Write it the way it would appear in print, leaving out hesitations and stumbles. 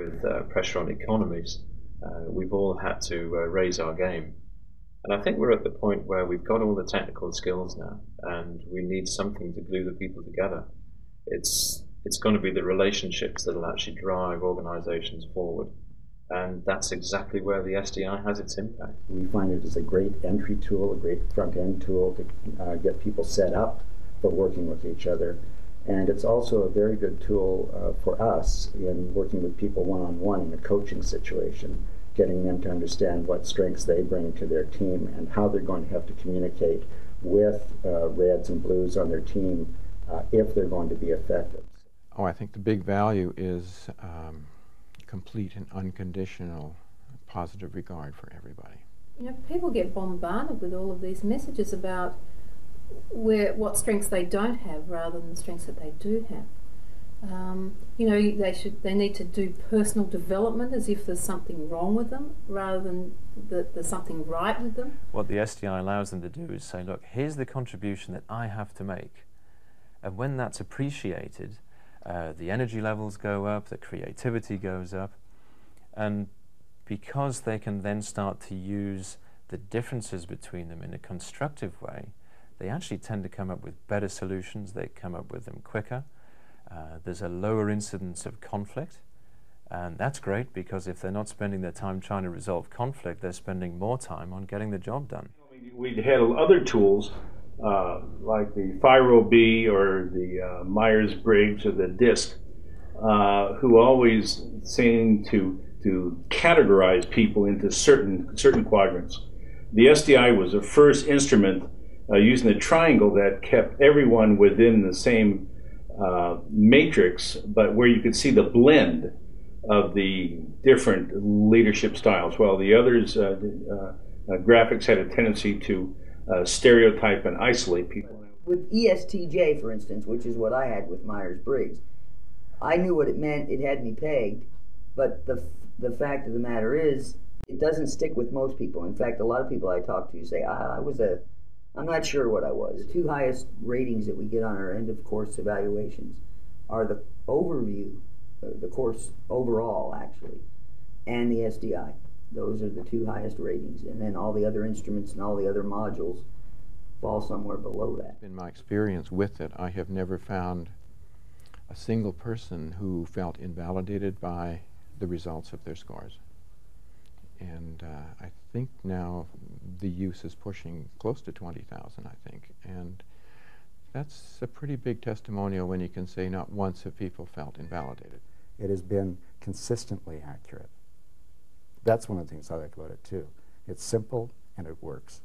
with pressure on economies, we've all had to raise our game. And I think we're at the point where we've got all the technical skills now, and we need something to glue the people together. It's going to be the relationships that will actually drive organizations forward. And that's exactly where the SDI has its impact. We find it as a great entry tool, a great front-end tool to get people set up for working with each other. And it's also a very good tool for us in working with people one-on-one in a coaching situation, getting them to understand what strengths they bring to their team and how they're going to have to communicate with reds and blues on their team if they're going to be effective. Oh, I think the big value is complete and unconditional positive regard for everybody. You know, people get bombarded with all of these messages about what strengths they don't have rather than the strengths that they do have. You know, they need to do personal development as if there's something wrong with them rather than that there's something right with them. What the SDI allows them to do is say, look, here's the contribution that I have to make. And when that's appreciated, the energy levels go up, the creativity goes up, and because they can then start to use the differences between them in a constructive way, they actually tend to come up with better solutions, they come up with them quicker. There's a lower incidence of conflict, and that's great because if they're not spending their time trying to resolve conflict, they're spending more time on getting the job done. We'd had other tools like the Firo-B or the Myers-Briggs or the DISC, who always seem to categorize people into certain quadrants. The SDI was the first instrument using the triangle that kept everyone within the same matrix, but where you could see the blend of the different leadership styles. While the others, graphics had a tendency to stereotype and isolate people. With ESTJ, for instance, which is what I had with Myers-Briggs, I knew what it meant, it had me pegged, but the fact of the matter is, it doesn't stick with most people. In fact, a lot of people I talk to say, I'm not sure what I was. The two highest ratings that we get on our end of course evaluations are the overview, the course overall actually, and the SDI. Those are the two highest ratings, and then all the other instruments and all the other modules fall somewhere below that. In my experience with it, I have never found a single person who felt invalidated by the results of their scores. And I think now the use is pushing close to 20,000, I think. And that's a pretty big testimonial when you can say not once have people felt invalidated. It has been consistently accurate. That's one of the things I like about it too. It's simple and it works.